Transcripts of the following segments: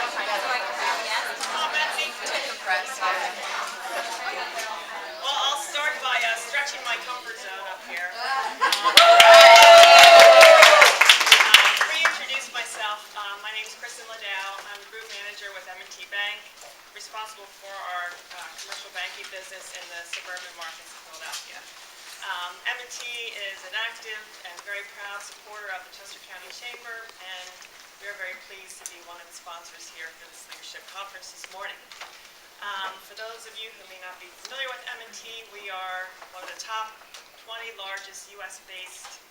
Oh, Betsy. Well, I'll start by stretching my comfort zone up here. Reintroduce myself. My name is Kristen Liddell. I'm the group manager with M&T Bank, responsible for our commercial banking business in the suburban markets of Philadelphia. M&T is an active and very proud supporter of the Chester County Chamber, and we're very pleased to be one of the sponsors here for this leadership conference this morning. For those of you who may not be familiar with M&T, we are one of the top 20 largest U.S.-based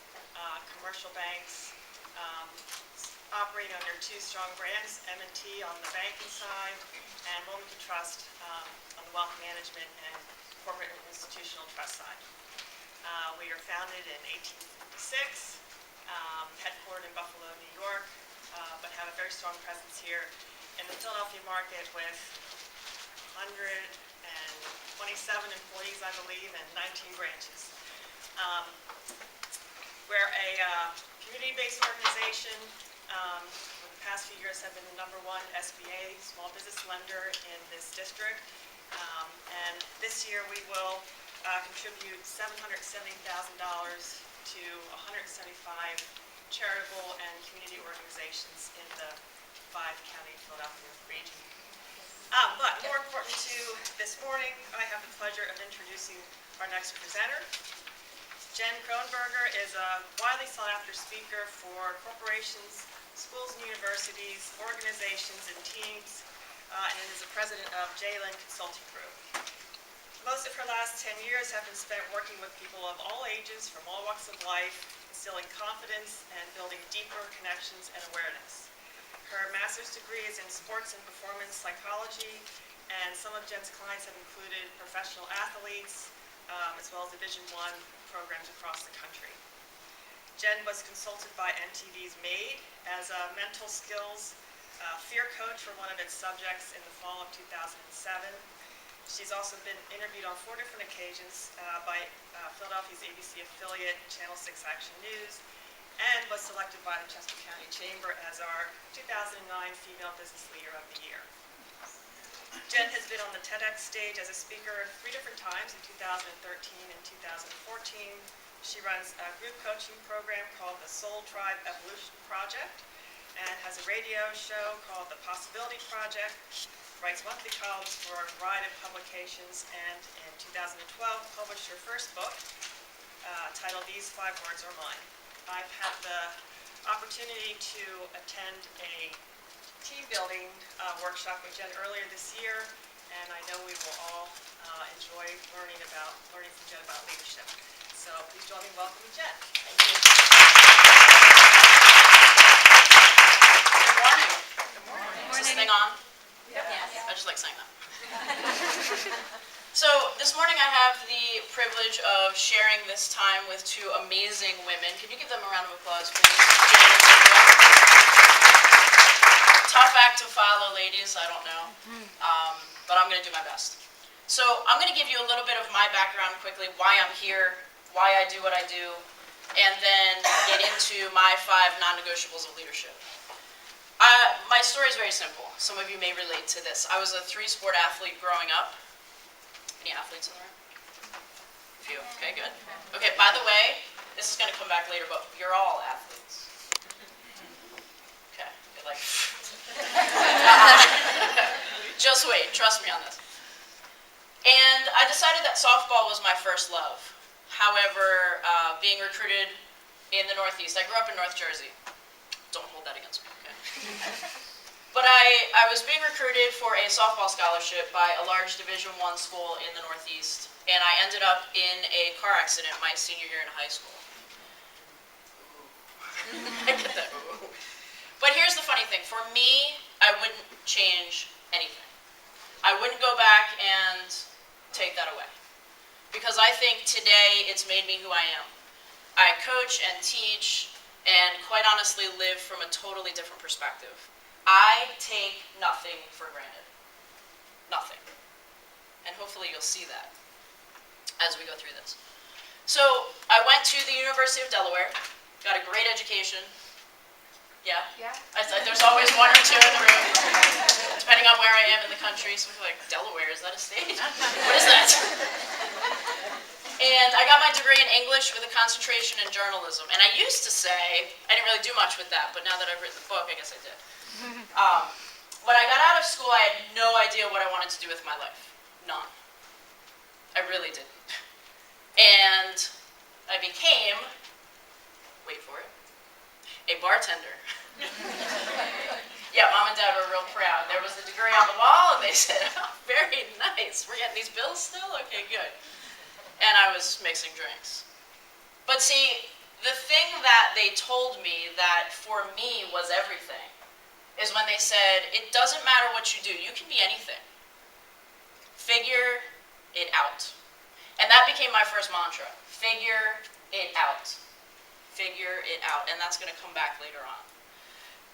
commercial banks, operating under two strong brands, M&T on the banking side and Wilmington Trust on the wealth management and corporate and institutional trust side. We are founded in 1856, headquartered in Buffalo, New York, but have a very strong presence here in the Philadelphia market with 127 employees, I believe, and 19 branches. We're a community-based organization. For the past few years have been the #1 SBA, small business lender in this district. And this year we will contribute $770,000 to 175 charitable and community organizations in the 5-county Philadelphia region. But more important to this morning, I have the pleasure of introducing our next presenter. Jen Kronberger is a widely sought-after speaker for corporations, schools and universities, organizations, and teams, and is the president of J-Lin Consulting Group. Most of her last 10 years have been spent working with people of all ages from all walks of life, instilling confidence and building deeper connections and awareness. Her master's degree is in sports and performance psychology, and some of Jen's clients have included professional athletes, as well as Division I programs across the country. Jen was consulted by MTV's MAID as a mental skills fear coach for one of its subjects in the fall of 2007. She's also been interviewed on 4 different occasions by Philadelphia's ABC affiliate, Channel 6 Action News, and was selected by the Chester County Chamber as our 2009 Female Business Leader of the Year. Jen has been on the TEDx stage as a speaker 3 different times in 2013 and 2014. She runs a group coaching program called the Soul Tribe Evolution Project and has a radio show called The Possibility Project, writes monthly columns for a variety of publications, and in 2012 published her first book titled These 5 Words Are Mine. I've had the opportunity to attend a team building workshop with Jen earlier this year, and I know we will all enjoy learning from Jen about leadership. So please join me in welcoming Jen. Thank you. Good morning. Good morning. Is this thing on? Yep. Yes. I just like saying that. So this morning I have the privilege of sharing this time with 2 amazing women. Can you give them a round of applause, please? Tough act to follow, ladies, I don't know, but I'm going to do my best. So I'm going to give you a little bit of my background quickly, why I'm here, why I do what I do, and then get into my 5 non-negotiables of leadership. My story is very simple. Some of you may relate to this. I was a 3-sport athlete growing up. Any athletes in the room? A few. Okay, good. Okay, by the way, this is going to come back later, but you're all athletes. Okay, you're like... Just wait, trust me on this. And I decided that softball was my first love. However, being recruited in the Northeast, I grew up in North Jersey. Don't hold that against me, okay? But I was being recruited for a softball scholarship by a large Division I school in the Northeast, and I ended up in a car accident my senior year in high school. I get that. But here's the funny thing. For me, I wouldn't change anything. I wouldn't go back and take that away. Because I think today it's made me who I am. I coach and teach and quite honestly live from a totally different perspective. I take nothing for granted. Nothing. And hopefully you'll see that as we go through this. So I went to the University of Delaware, got a great education, Yeah? Yeah. There's always one or two in the room, depending on where I am in the country. So we're like, Delaware, is that a state? What is that? And I got my degree in English with a concentration in journalism. And I used to say, I didn't really do much with that, but now that I've written the book, I guess I did. When I got out of school, I had no idea what I wanted to do with my life. None. I really didn't. And I became, wait for it, a bartender. Yeah, Mom and Dad were real proud. There was a degree on the wall, and they said, oh, very nice. We're getting these bills still? Okay, good. And I was mixing drinks. But see, the thing that they told me that for me was everything is when they said, it doesn't matter what you do, you can be anything. Figure it out. And that became my first mantra. Figure it out. Figure it out. And that's going to come back later on.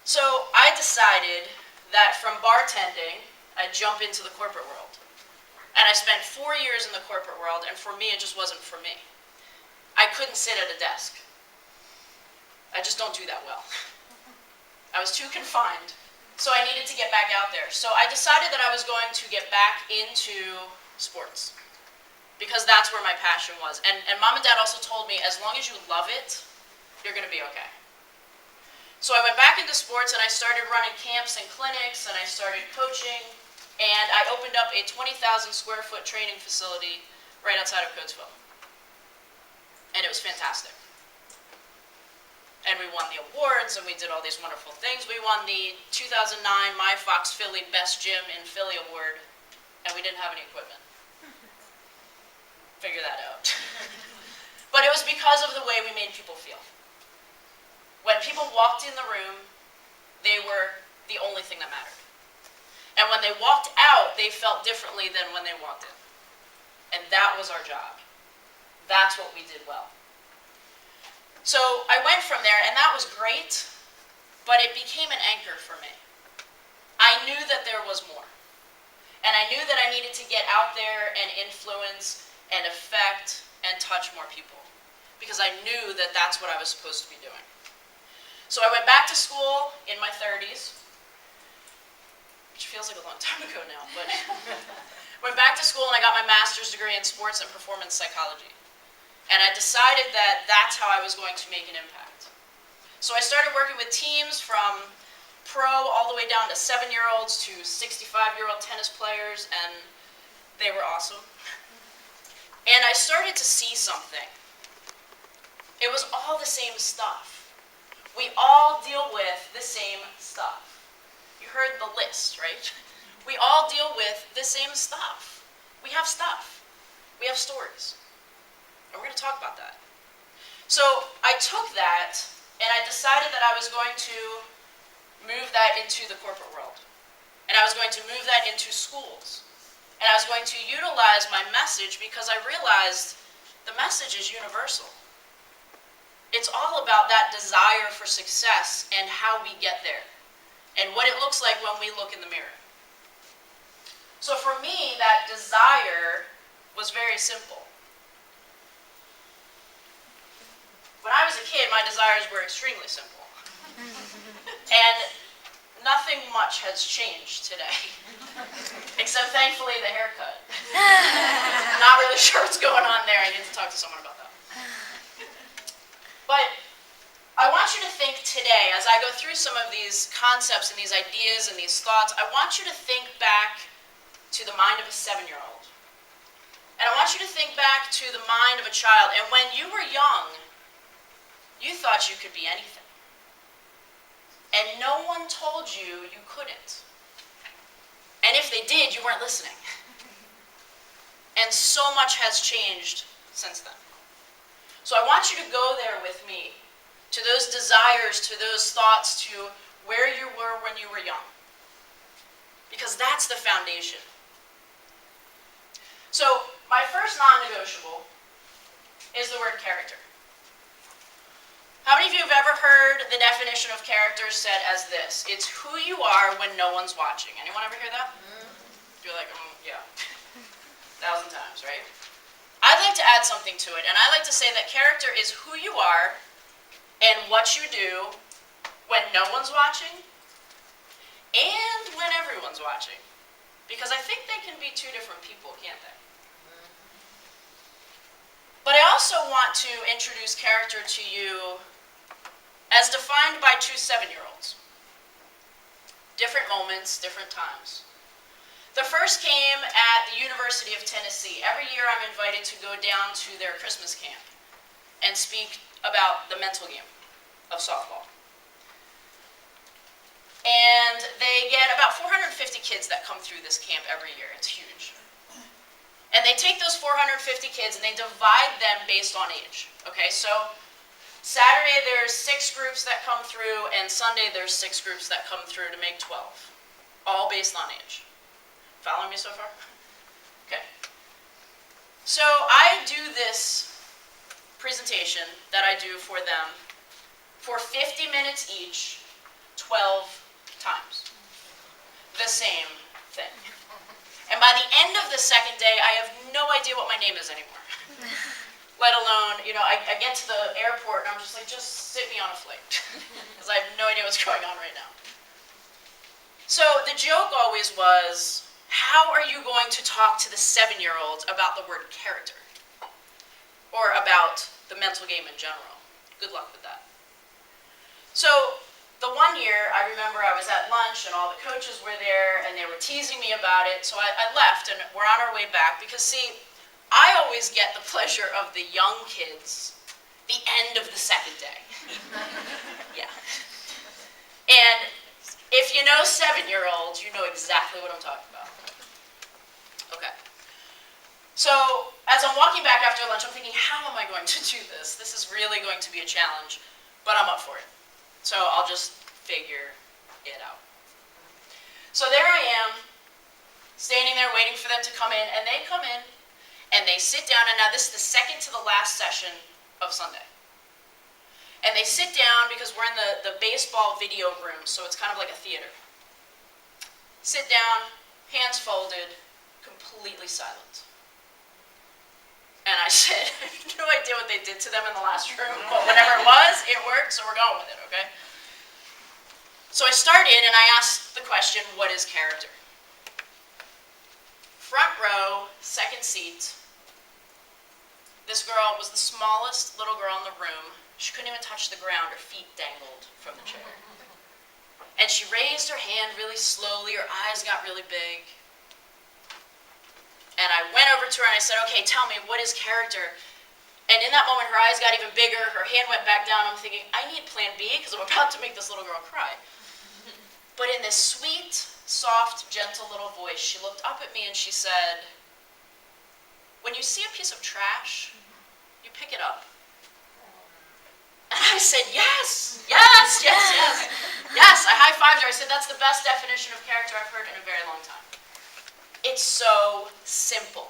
So I decided that from bartending, I'd jump into the corporate world. And I spent 4 years in the corporate world, and for me, it just wasn't for me. I couldn't sit at a desk. I just don't do that well. I was too confined, so I needed to get back out there. So I decided that I was going to get back into sports, because that's where my passion was. And Mom and Dad also told me, as long as you love it, you're going to be okay. So I went back into sports, and I started running camps and clinics, and I started coaching, and I opened up a 20,000 square foot training facility right outside of Coatesville. And it was fantastic. And we won the awards, and we did all these wonderful things. We won the 2009 My Fox Philly Best Gym in Philly award, and we didn't have any equipment. Figure that out. But it was because of the way we made people feel. When people walked in the room, they were the only thing that mattered. And when they walked out, they felt differently than when they walked in. And that was our job. That's what we did well. So I went from there, and that was great, but it became an anchor for me. I knew that there was more. And I knew that I needed to get out there and influence and affect and touch more people, because I knew that that's what I was supposed to be doing. So I went back to school in my 30s, which feels like a long time ago now, but went back to school and I got my master's degree in sports and performance psychology. And I decided that that's how I was going to make an impact. So I started working with teams from pro all the way down to 7-year-olds to 65-year-old tennis players, and they were awesome. And I started to see something. It was all the same stuff. We all deal with the same stuff. You heard the list, right? We all deal with the same stuff. We have stuff. We have stories. And we're going to talk about that. So I took that and I decided that I was going to move that into the corporate world. And I was going to move that into schools. And I was going to utilize my message because I realized the message is universal. It's all about that desire for success and how we get there and what it looks like when we look in the mirror. So for me, that desire was very simple. When I was a kid, my desires were extremely simple. And nothing much has changed today, except thankfully the haircut. Not really sure what's going on there. I need to talk to someone about that. But I want you to think today, as I go through some of these concepts and these ideas and these thoughts, I want you to think back to the mind of a 7-year-old. And I want you to think back to the mind of a child. And when you were young, you thought you could be anything. And no one told you you couldn't. And if they did, you weren't listening. And so much has changed since then. So I want you to go there with me, to those desires, to those thoughts, to where you were when you were young. Because that's the foundation. So my first non-negotiable is the word character. How many of you have ever heard the definition of character said as this? It's who you are when no one's watching. Anyone ever hear that? You're like, yeah. 1,000 times, right? I'd like to add something to it, and I like to say that character is who you are and what you do when no one's watching and when everyone's watching. Because I think they can be two different people, can't they? But I also want to introduce character to you as defined by two 7-year-olds. Different moments, different times. The first came at the University of Tennessee. Every year I'm invited to go down to their Christmas camp and speak about the mental game of softball. And they get about 450 kids that come through this camp every year. It's huge. And they take those 450 kids and they divide them based on age. Okay, so Saturday there's 6 groups that come through, and Sunday there's 6 groups that come through to make 12. All based on age. Following me so far? Okay. So I do this presentation that I do for them for 50 minutes each, 12 times. The same thing. And by the end of the second day, I have no idea what my name is anymore. Let alone, I get to the airport and I'm just like, just sit me on a flight. Because I have no idea what's going on right now. So the joke always was, how are you going to talk to the 7-year-olds about the word character? Or about the mental game in general? Good luck with that. So the one year, I remember I was at lunch and all the coaches were there and they were teasing me about it, so I left and we're on our way back because, see, I always get the pleasure of the young kids the end of the second day. Yeah. And if you know 7-year-olds, you know exactly what I'm talking about. Okay. So as I'm walking back after lunch, I'm thinking, how am I going to do this? This is really going to be a challenge, but I'm up for it. So I'll just figure it out. So there I am, standing there waiting for them to come in, and they come in, and they sit down, and now this is the second to the last session of Sunday. And they sit down because we're in the baseball video room, so it's kind of like a theater. Sit down, hands folded, completely silent. And I said, I have no idea what they did to them in the last room, but whatever it was, it worked, so we're going with it, okay? So I started and I asked the question, what is character? Front row, second seat. This girl was the smallest little girl in the room. She couldn't even touch the ground. Her feet dangled from the chair. And she raised her hand really slowly. Her eyes got really big. And I went over to her and I said, okay, tell me, what is character? And in that moment, her eyes got even bigger. Her hand went back down. I'm thinking, I need plan B because I'm about to make this little girl cry. But in this sweet, soft, gentle little voice, she looked up at me and she said, when you see a piece of trash, you pick it up. And I said, yes, yes, yes, yes. Yes, I high-fived her. I said, that's the best definition of character I've heard in a very long time. It's so simple.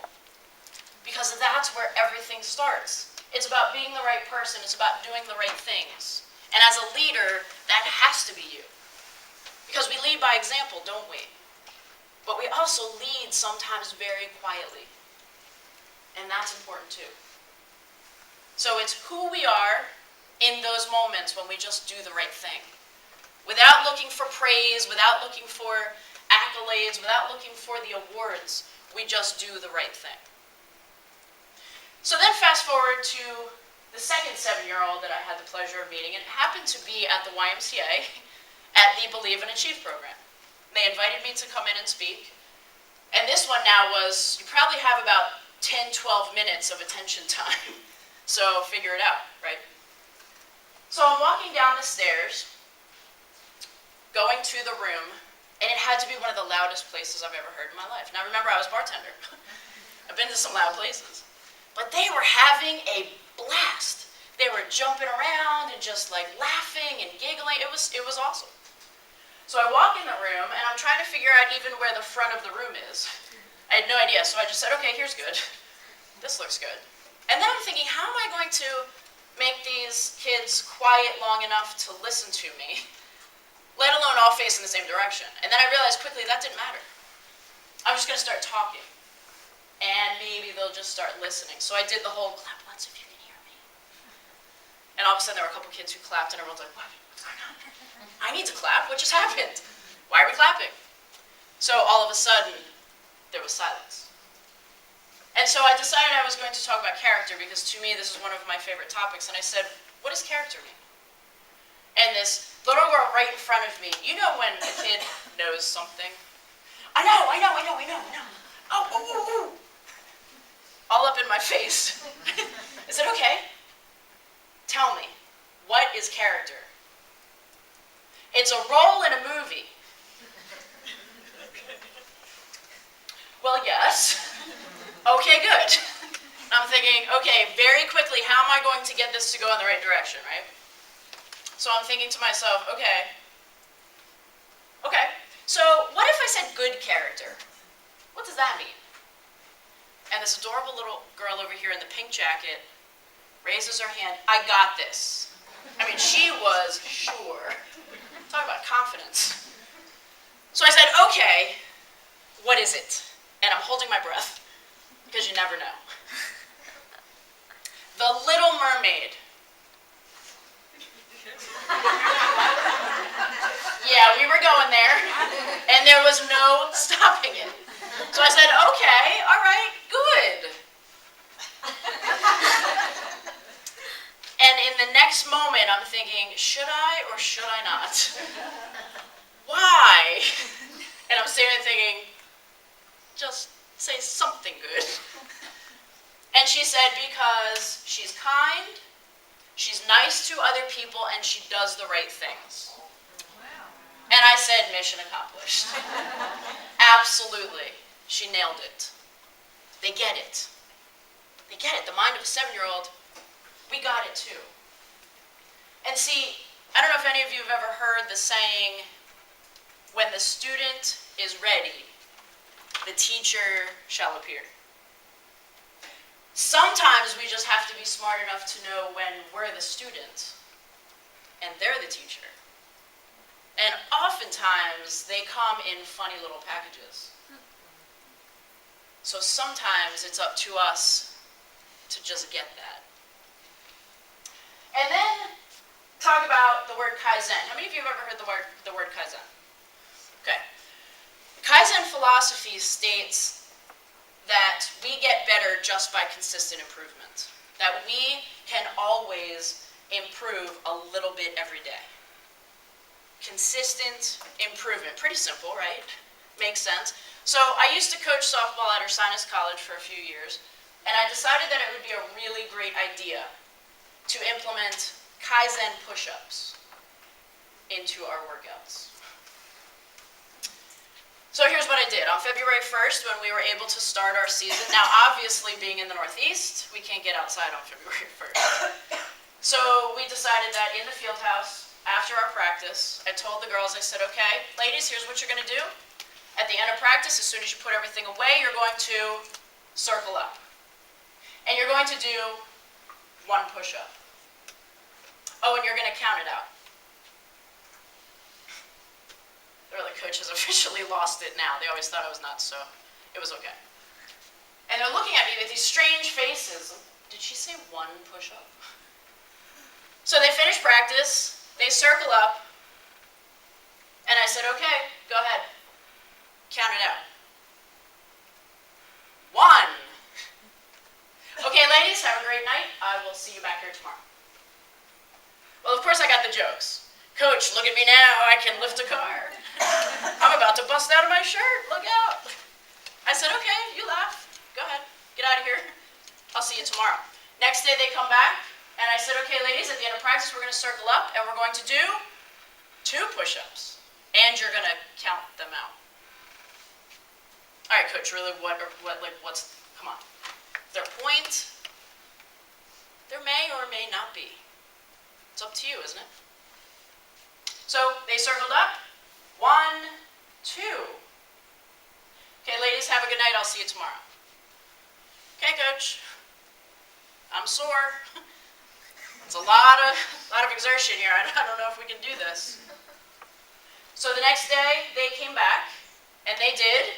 Because that's where everything starts. It's about being the right person. It's about doing the right things. And as a leader, that has to be you. Because we lead by example, don't we? But we also lead sometimes very quietly. And that's important too. So it's who we are in those moments when we just do the right thing. Without looking for praise, without looking for accolades, without looking for the awards, we just do the right thing. So then fast forward to the second 7-year-old that I had the pleasure of meeting. It happened to be at the YMCA at the Believe and Achieve program. They invited me to come in and speak. And this one now was, you probably have about 10, 12 minutes of attention time. So figure it out, right? So I'm walking down the stairs, going to the room, and it had to be one of the loudest places I've ever heard in my life. Now remember, I was a bartender. I've been to some loud places. But they were having a blast. They were jumping around and just like laughing and giggling. It was awesome. So I walk in the room and I'm trying to figure out even where the front of the room is. I had no idea, so I just said, okay, here's good. This looks good. And then I'm thinking, how am I going to make these kids quiet long enough to listen to me, let alone all face in the same direction? And then I realized quickly that didn't matter. I'm just going to start talking. And maybe they'll just start listening. So I did the whole clap once if you can hear me. And all of a of a sudden there were a couple kids who clapped, and everyone's like, what's going on? I need to clap, what just happened? Why are we clapping? So all of a sudden, there was silence. And so I decided I was going to talk about character, because to me this is one of my favorite topics, and I said, what does character mean? And this little girl right in front of me, you know when a kid knows something? I know. Oh, ooh, ooh, ooh. All up in my face. I said, okay, tell me, what is character? It's a role in a movie. Well, yes. Okay, good. I'm thinking, okay, very quickly, how am I going to get this to go in the right direction, right? So I'm thinking to myself, okay, so what if I said good character? What does that mean? And this adorable little girl over here in the pink jacket raises her hand. I got this. I mean, she was sure. Talk about confidence. So I said, okay, what is it? And I'm holding my breath, because you never know. The Little Mermaid. Yeah, we were going there, and there was no stopping it. So I said, okay, all right, good. And in the next moment, I'm thinking, should I or should I not? Why? And I'm sitting there thinking, just say something good. And she said, because she's kind, she's nice to other people, and she does the right things. And I said, mission accomplished. Absolutely. She nailed it. They get it. They get it. The mind of a 7-year-old, we got it too. And see, I don't know if any of you have ever heard the saying, when the student is ready, the teacher shall appear. Sometimes we just have to be smart enough to know when we're the student and they're the teacher. And oftentimes they come in funny little packages. So sometimes it's up to us to just get that. And then talk about the word Kaizen. How many of you have ever heard the word Kaizen? Okay. Kaizen philosophy states that we get better just by consistent improvement. That we can always improve a little bit every day. Consistent improvement. Pretty simple, right? Makes sense. So I used to coach softball at Ursinus College for a few years, and I decided that it would be a really great idea to implement Kaizen push-ups into our workouts. So here's what I did. On February 1st, when we were able to start our season, now obviously being in the Northeast, we can't get outside on February 1st. So we decided that in the field house, after our practice, I told the girls, I said, okay, ladies, here's what you're going to do. At the end of practice, as soon as you put everything away, you're going to circle up. And you're going to do 1 push-up. Oh, and you're going to count it out. They're like, coach has officially lost it now. They always thought I was nuts, so it was okay. And they're looking at me with these strange faces. Did she say 1 push-up? So they finish practice. They circle up, and I said, okay, go ahead. Count it out. 1. Okay, ladies, have a great night. I will see you back here tomorrow. Well, of course I got the jokes. Coach, look at me now. I can lift a car. I'm about to bust out of my shirt. Look out. I said, okay, you laugh. Go ahead. Get out of here. I'll see you tomorrow. Next day they come back. And I said, okay, ladies, at the end of practice, we're going to circle up, and we're going to do 2 push-ups. And you're going to count them out. All right, coach, really, come on. Is there a point? There may or may not be. It's up to you, isn't it? So they circled up. 1, 2. Okay, ladies, have a good night. I'll see you tomorrow. Okay, coach. I'm sore. It's a lot of exertion here. I don't know if we can do this. So the next day, they came back, and they did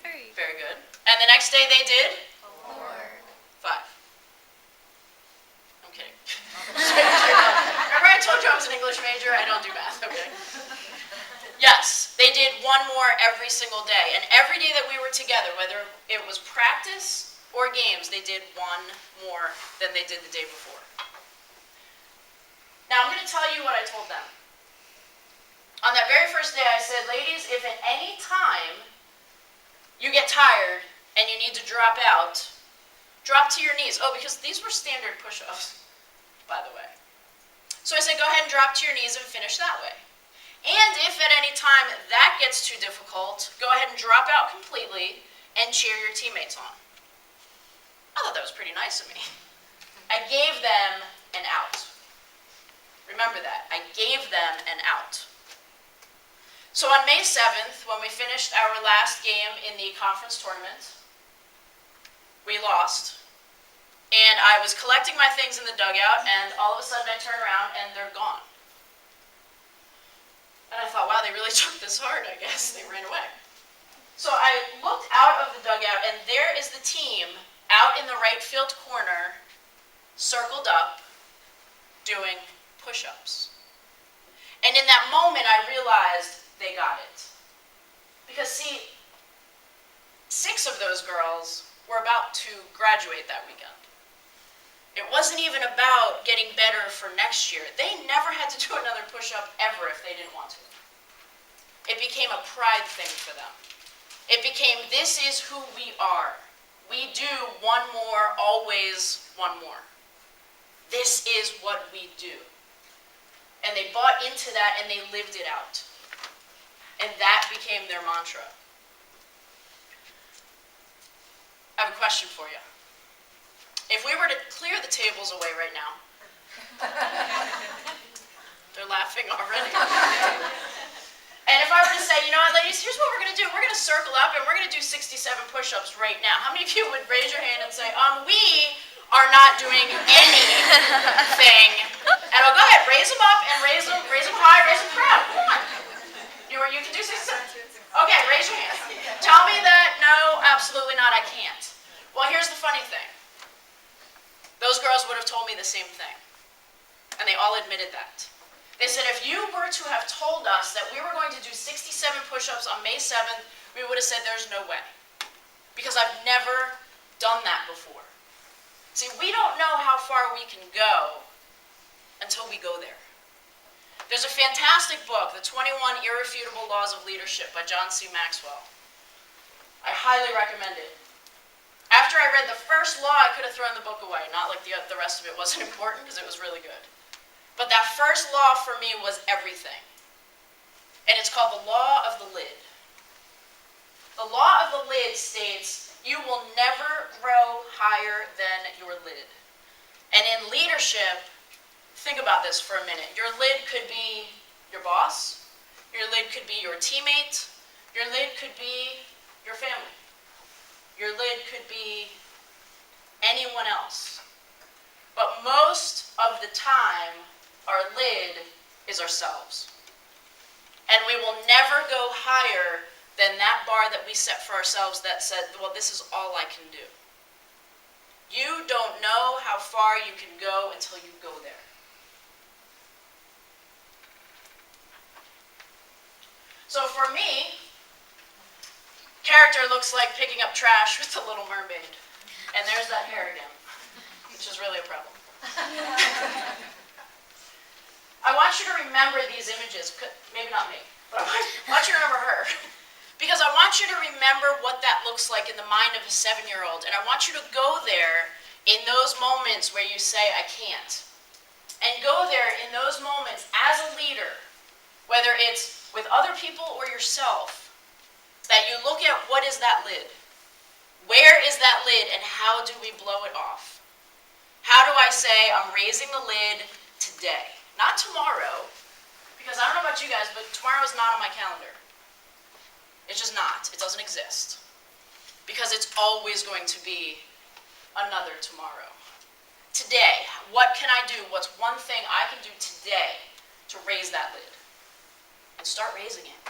3. very good. And the next day, they did 4. 5. I'm kidding. major, I don't do math, okay? Yes, they did one more every single day. And every day that we were together, whether it was practice or games, they did one more than they did the day before. Now, I'm going to tell you what I told them. On that very first day, I said, ladies, if at any time you get tired and you need to drop out, drop to your knees. Oh, because these were standard push-ups, by the way. So I said, go ahead and drop to your knees and finish that way. And if at any time that gets too difficult, go ahead and drop out completely and cheer your teammates on. I thought that was pretty nice of me. I gave them an out. Remember that. I gave them an out. So on May 7th, when we finished our last game in the conference tournament, we lost. And I was collecting my things in the dugout, and all of a sudden I turn around and they're gone. And I thought, wow, they really took this hard, I guess. They ran away. So I looked out of the dugout, and there is the team out in the right field corner, circled up, doing push-ups. And in that moment, I realized they got it. Because, see, 6 of those girls were about to graduate that weekend. It wasn't even about getting better for next year. They never had to do another push-up ever if they didn't want to. It became a pride thing for them. It became, this is who we are. We do one more, always one more. This is what we do. And they bought into that and they lived it out. And that became their mantra. I have a question for you. If we were to clear the tables away right now, they're laughing already. And if I were to say, you know what, ladies, here's what we're going to do. We're going to circle up and we're going to do 67 push-ups right now. How many of you would raise your hand and say, we are not doing anything? And I'll go ahead, raise them up and raise them high, raise them proud. Come on. You can do 67. Okay, raise your hand. Tell me that, no, absolutely not, I can't. Well, here's the funny thing. Those girls would have told me the same thing. And they all admitted that. They said, if you were to have told us that we were going to do 67 push-ups on May 7th, we would have said there's no way. Because I've never done that before. See, we don't know how far we can go until we go there. There's a fantastic book, The 21 Irrefutable Laws of Leadership by John C. Maxwell. I highly recommend it. After I read the first law, I could have thrown the book away. Not like the rest of it wasn't important, because it was really good. But that first law for me was everything. And it's called the law of the lid. The law of the lid states, you will never grow higher than your lid. And in leadership, think about this for a minute. Your lid could be your boss. Your lid could be your teammate. Your lid could be your family. Your lid could be anyone else. But most of the time, our lid is ourselves. And we will never go higher than that bar that we set for ourselves that said, well, this is all I can do. You don't know how far you can go until you go there. So for me, character looks like picking up trash with the Little Mermaid. And there's that hair again, which is really a problem. I want you to remember these images, maybe not me, but I want you to remember her. Because I want you to remember what that looks like in the mind of a 7-year-old. And I want you to go there in those moments where you say, I can't. And go there in those moments as a leader, whether it's with other people or yourself, that you look at what is that lid? Where is that lid and how do we blow it off? How do I say I'm raising the lid today? Not tomorrow, because I don't know about you guys, but tomorrow is not on my calendar. It's just not. It doesn't exist. Because it's always going to be another tomorrow. Today, what can I do? What's one thing I can do today to raise that lid? And start raising it.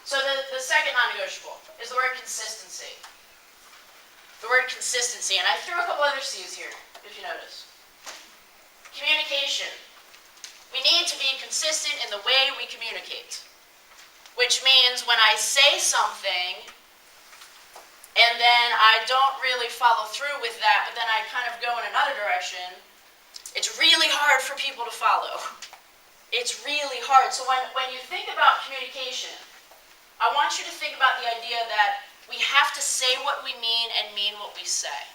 So the second non-negotiable is the word consistency. The word consistency, and I threw a couple other C's here, if you notice. Communication. We need to be consistent in the way we communicate, which means when I say something and then I don't really follow through with that, but then I kind of go in another direction, it's really hard for people to follow. It's really hard. So when you think about communication, I want you to think about the idea that we have to say what we mean and mean what we say.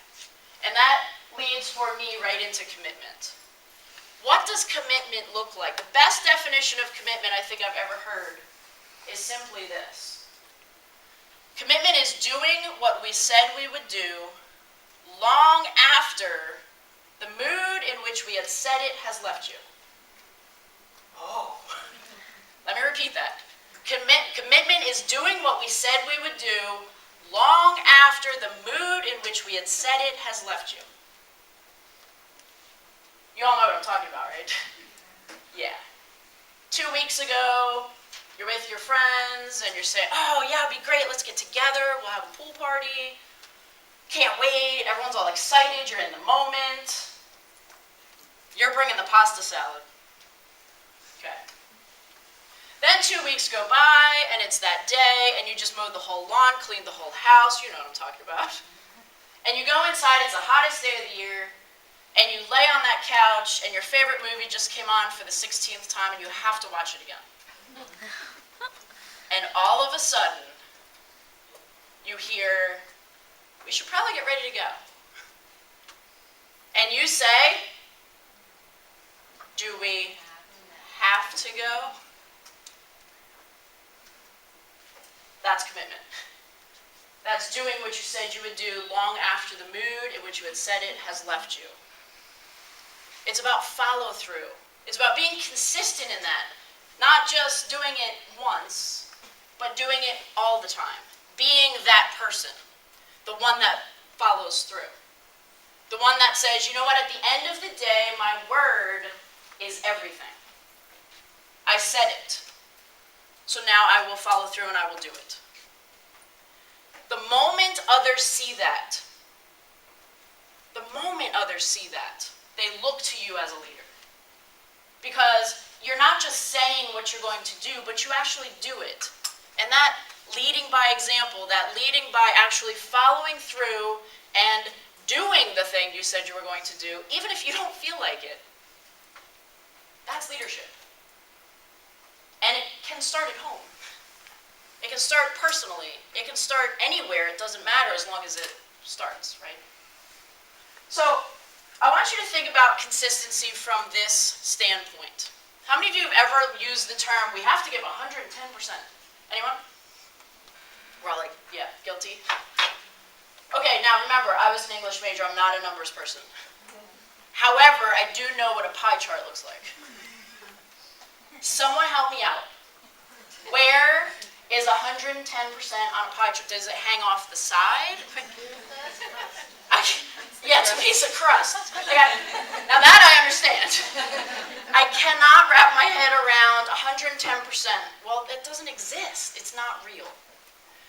And that leads for me right into commitment. What does commitment look like? The best definition of commitment I think I've ever heard is simply this. Commitment is doing what we said we would do long after the mood in which we had said it has left you. Oh, let me repeat that. Commitment is doing what we said we would do long after the mood in which we had said it has left you. You all know what I'm talking about, right? Yeah. 2 weeks ago, you're with your friends and you're saying, oh yeah, it'd be great, let's get together, we'll have a pool party. Can't wait, everyone's all excited, you're in the moment. You're bringing the pasta salad. Okay. Then 2 weeks go by, and it's that day, and you just mowed the whole lawn, cleaned the whole house, you know what I'm talking about. And you go inside, it's the hottest day of the year, and you lay on that couch, and your favorite movie just came on for the 16th time, and you have to watch it again. And all of a sudden, you hear, we should probably get ready to go. And you say, do we have to go? That's commitment. That's doing what you said you would do long after the mood in which you had said it has left you. It's about follow through. It's about being consistent in that. Not just doing it once, but doing it all the time. Being that person. The one that follows through. The one that says, you know what, at the end of the day, my word is everything. I said it. So now I will follow through and I will do it. The moment others see that, they look to you as a leader. Because you're not just saying what you're going to do, but you actually do it. And that leading by example, that leading by actually following through and doing the thing you said you were going to do, even if you don't feel like it, that's leadership. And it can start at home. It can start personally. It can start anywhere. It doesn't matter as long as it starts, right? So, I want you to think about consistency from this standpoint. How many of you have ever used the term, we have to give 110%? Anyone? We're all like, yeah, guilty. Okay, now remember, I was an English major. I'm not a numbers person. However, I do know what a pie chart looks like. Someone help me out. Where is 110% on a pie chart? Does it hang off the side? Yeah, it's a piece of crust. Now that I understand. I cannot wrap my head around 110%. Well, that doesn't exist. It's not real.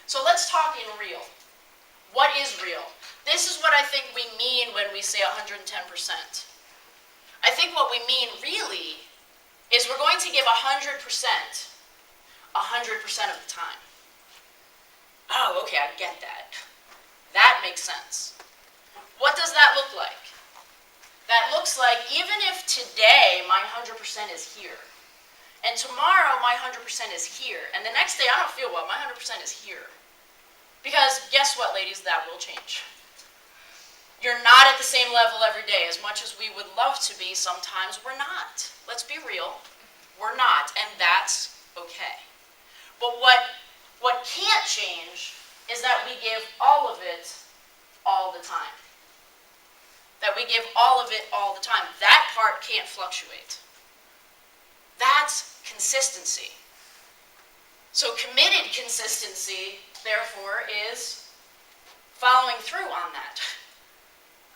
So let's talk in real. What is real? This is what I think we mean when we say 110%. I think what we mean really is we're going to give 100% of the time. Oh, okay, I get that. That makes sense. What does that look like? That looks like even if today my 100% is here, and tomorrow my 100% is here, and the next day I don't feel well, my 100% is here. Because guess what, ladies, that will change. You're not at the same level every day. As much as we would love to be, sometimes we're not. Let's be real. We're not, and that's okay. But what can't change is that we give all of it all the time. That we give all of it all the time. That part can't fluctuate. That's consistency. So committed consistency, therefore, is following through on that.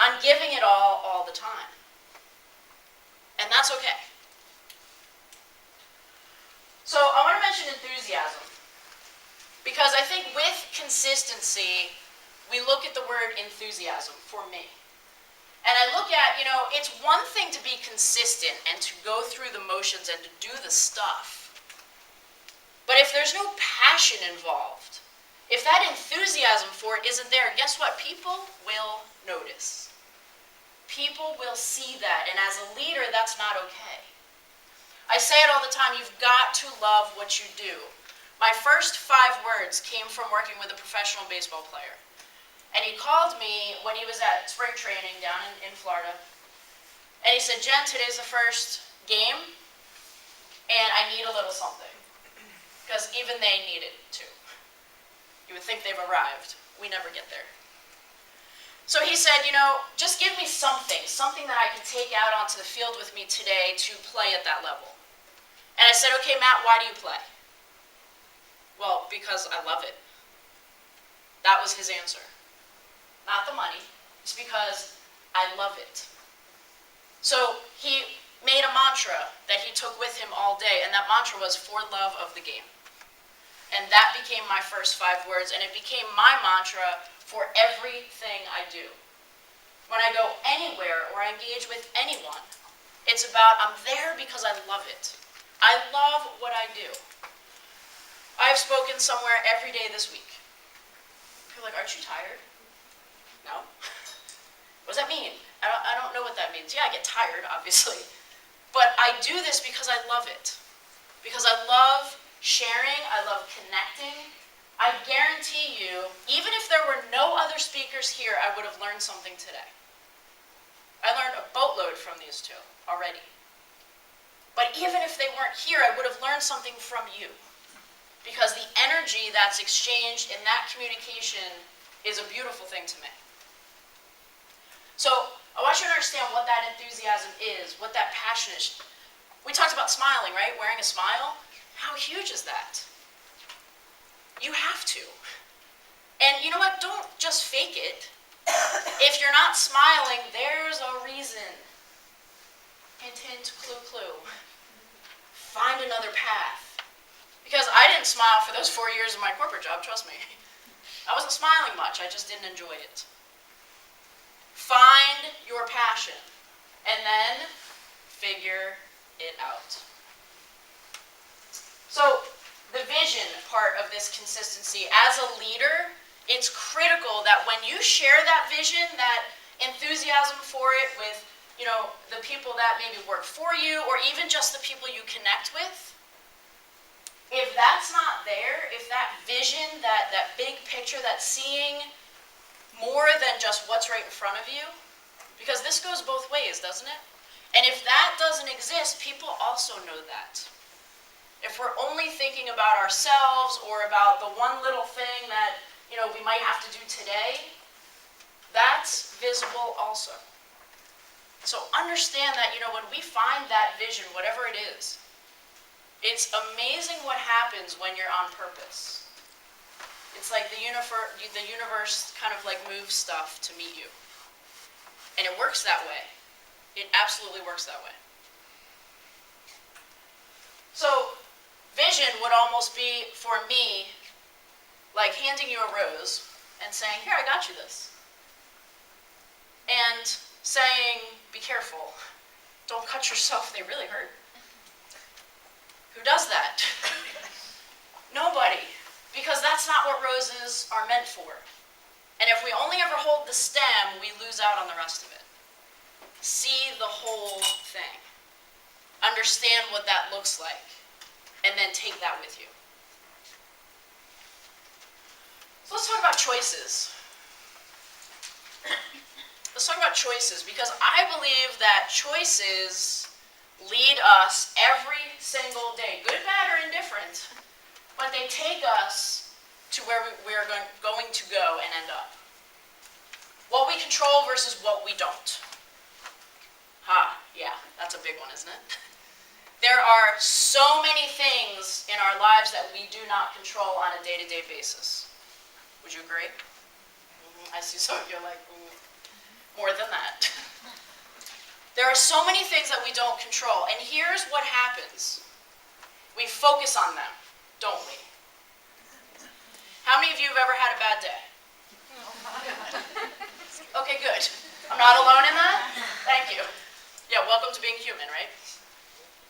On giving it all the time. And that's okay. So I want to mention enthusiasm. Because I think with consistency, we look at the word enthusiasm for me. And I look at, it's one thing to be consistent and to go through the motions and to do the stuff. But if there's no passion involved, if that enthusiasm for it isn't there, guess what? People will notice. People will see that, and as a leader, that's not okay. I say it all the time, you've got to love what you do. My first 5 words came from working with a professional baseball player. And he called me when he was at spring training down in Florida. And he said, Jen, today's the first game, and I need a little something. Because even they need it too. You would think they've arrived. We never get there. So he said, just give me something that I can take out onto the field with me today to play at that level. And I said, okay, Matt, why do you play? Well, because I love it. That was his answer. Not the money. It's because I love it. So he made a mantra that he took with him all day, and that mantra was for love of the game. And that became my first 5 words, and it became my mantra for everything I do. When I go anywhere or I engage with anyone, it's about I'm there because I love it. I love what I do. I've spoken somewhere every day this week. People are like, aren't you tired? No. What does that mean? I don't know what that means. Yeah, I get tired, obviously. But I do this because I love it. Because I love sharing, I love connecting. I guarantee you, even if there were no other speakers here, I would have learned something today. I learned a boatload from these 2 already. But even if they weren't here, I would have learned something from you. Because the energy that's exchanged in that communication is a beautiful thing to me. So I want you to understand what that enthusiasm is, what that passion is. We talked about smiling, right? Wearing a smile. How huge is that? You have to. And you know what? Don't just fake it. If you're not smiling, there's a reason. Hint, hint, clue, clue. Find another path. Because I didn't smile for those 4 years of my corporate job, trust me. I wasn't smiling much, I just didn't enjoy it. Find your passion, and then figure it out. So, the vision part of this consistency, as a leader, it's critical that when you share that vision, that enthusiasm for it with, the people that maybe work for you, or even just the people you connect with, if that's not there, if that vision, that big picture, that seeing more than just what's right in front of you, because this goes both ways, doesn't it? And if that doesn't exist, people also know that. If we're only thinking about ourselves or about the one little thing that, we might have to do today, that's visible also. So understand that, when we find that vision, whatever it is, it's amazing what happens when you're on purpose. It's like the universe kind of like moves stuff to meet you. And it works that way. It absolutely works that way. So, vision would almost be, for me, like handing you a rose and saying, here, I got you this. And saying, be careful. Don't cut yourself, they really hurt. Who does that? Nobody. Because that's not what roses are meant for. And if we only ever hold the stem, we lose out on the rest of it. See the whole thing. Understand what that looks like. And then take that with you. So let's talk about choices. Let's talk about choices, because I believe that choices lead us every single day, good, bad, or indifferent, but they take us to where we're going to go and end up. What we control versus what we don't. Yeah, that's a big one, isn't it? There are so many things in our lives that we do not control on a day-to-day basis. Would you agree? I see some of you are like, more than that. There are so many things that we don't control, and here's what happens. We focus on them, don't we? How many of you have ever had a bad day? Okay, good. I'm not alone in that? Thank you. Yeah, welcome to being human, right?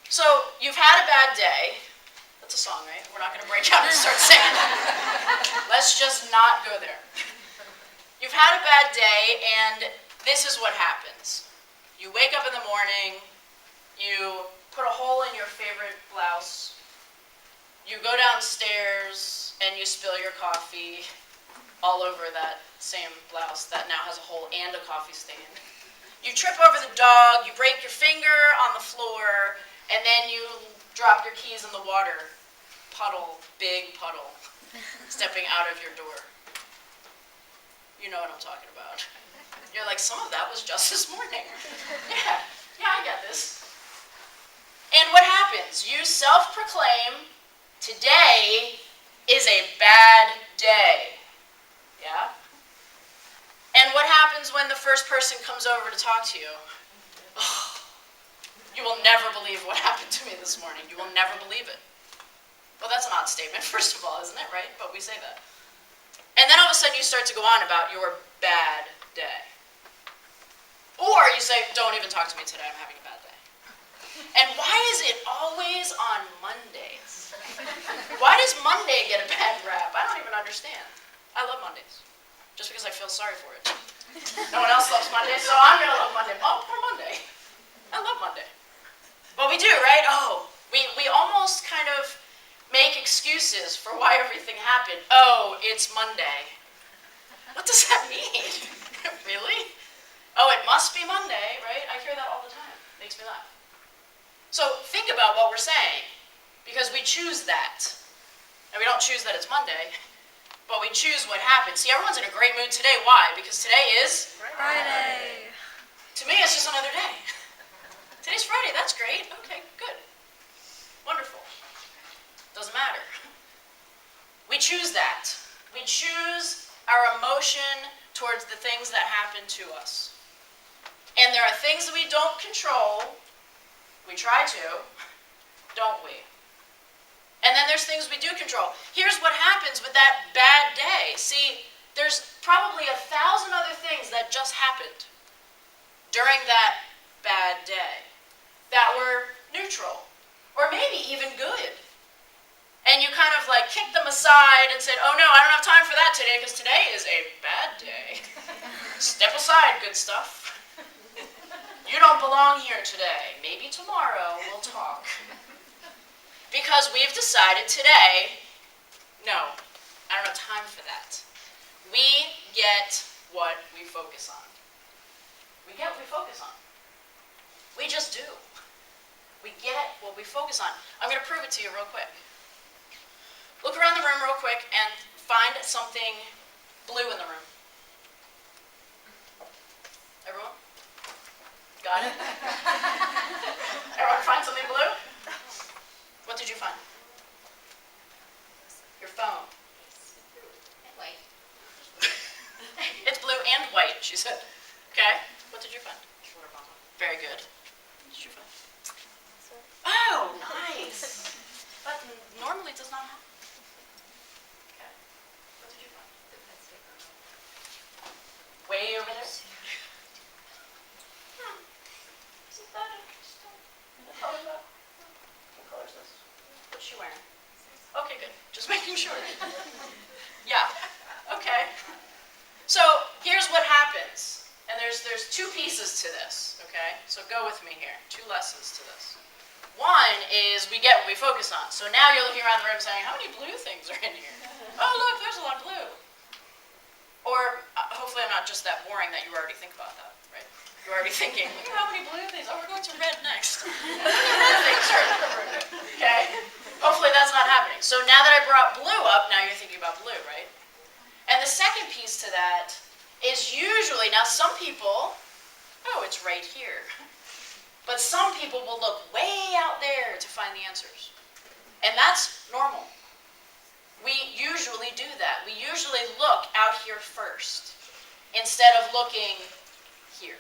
So, you've had a bad day. That's a song, right? We're not going to break out and start singing. Let's just not go there. You've had a bad day, and this is what happens. You wake up in the morning, you put a hole in your favorite blouse, you go downstairs, and you spill your coffee all over that same blouse that now has a hole and a coffee stain. You trip over the dog, you break your finger on the floor, and then you drop your keys in the water. Puddle, big puddle, stepping out of your door. You know what I'm talking about. You're like, some of that was just this morning. Yeah, I get this. And what happens? You self-proclaim, today is a bad day. Yeah? And what happens when the first person comes over to talk to you? Oh, you will never believe what happened to me this morning. You will never believe it. Well, that's an odd statement, first of all, isn't it, right? But we say that. And then all of a sudden you start to go on about your bad day. Or you say, don't even talk to me today, I'm having a bad day. And why is it always on Mondays? Why does Monday get a bad rap? I don't even understand. I love Mondays. Just because I feel sorry for it. No one else loves Monday, so I'm going to love Monday. Oh, poor Monday. I love Monday. But we do, right? Oh, we almost kind of make excuses for why everything happened. Oh, it's Monday. What does that mean? Really? Oh, it must be Monday, right? I hear that all the time. Makes me laugh. So think about what we're saying, because we choose that. And we don't choose that it's Monday. But we choose what happens. See, everyone's in a great mood today. Why? Because today is Friday. To me, it's just another day. Today's Friday. That's great. Okay, good. Wonderful. Doesn't matter. We choose that. We choose our emotion towards the things that happen to us. And there are things that we don't control. We try to, don't we? And then there's things we do control. Here's what happens with that bad day. See, there's probably 1,000 other things that just happened during that bad day that were neutral, or maybe even good. And you kind of like kicked them aside and said, oh no, I don't have time for that today because today is a bad day. Step aside, good stuff. You don't belong here today. Maybe tomorrow we'll talk. Because we've decided today, no, I don't have time for that. We get what we focus on. We get what we focus on. We just do. We get what we focus on. I'm going to prove it to you real quick. Look around the room real quick and find something blue in the room. Everyone? Got it? Everyone find something blue? What did you find? Your phone. White. It's blue and white, she said. Okay. What did you find? Very good. What did you find? Oh, nice. That normally does not happen. Okay. What did you find? Way over there. Isn't that interesting? The color of that? What color is this? What's she wearing? Okay, good. Just making sure. Yeah. Okay. So here's what happens. And there's two pieces to this, okay? So go with me here. 2 lessons to this. One is we get what we focus on. So now you're looking around the room saying, how many blue things are in here? Oh, look, there's a lot of blue. Or hopefully I'm not just that boring that you already think about that, right? You're already thinking, look at how many blue things. Oh, we're going to red next. Red things are in the room, okay? Hopefully that's not happening. So now that I brought blue up, now you're thinking about blue, right? And the second piece to that is usually, now some people, oh, it's right here. But some people will look way out there to find the answers. And that's normal. We usually do that. We usually look out here first instead of looking here.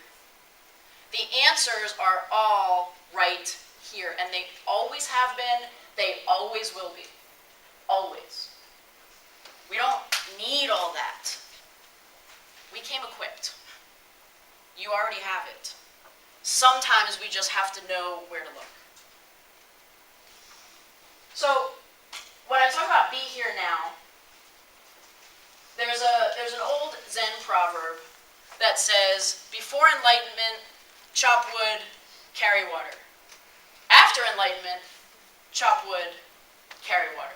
The answers are all right here, and they always have been, they always will be. Always. We don't need all that. We came equipped. You already have it. Sometimes we just have to know where to look. So, when I talk about be here now, there's an old Zen proverb that says, before enlightenment, chop wood, carry water. After enlightenment, chop wood, carry water.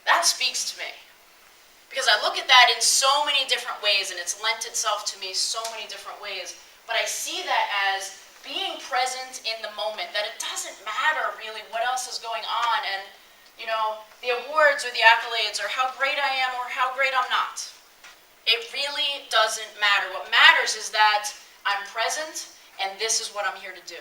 That speaks to me. Because I look at that in so many different ways, and it's lent itself to me so many different ways. But I see that as being present in the moment, that it doesn't matter really what else is going on, and the awards or the accolades or how great I am or how great I'm not. It really doesn't matter. What matters is that I'm present, and this is what I'm here to do.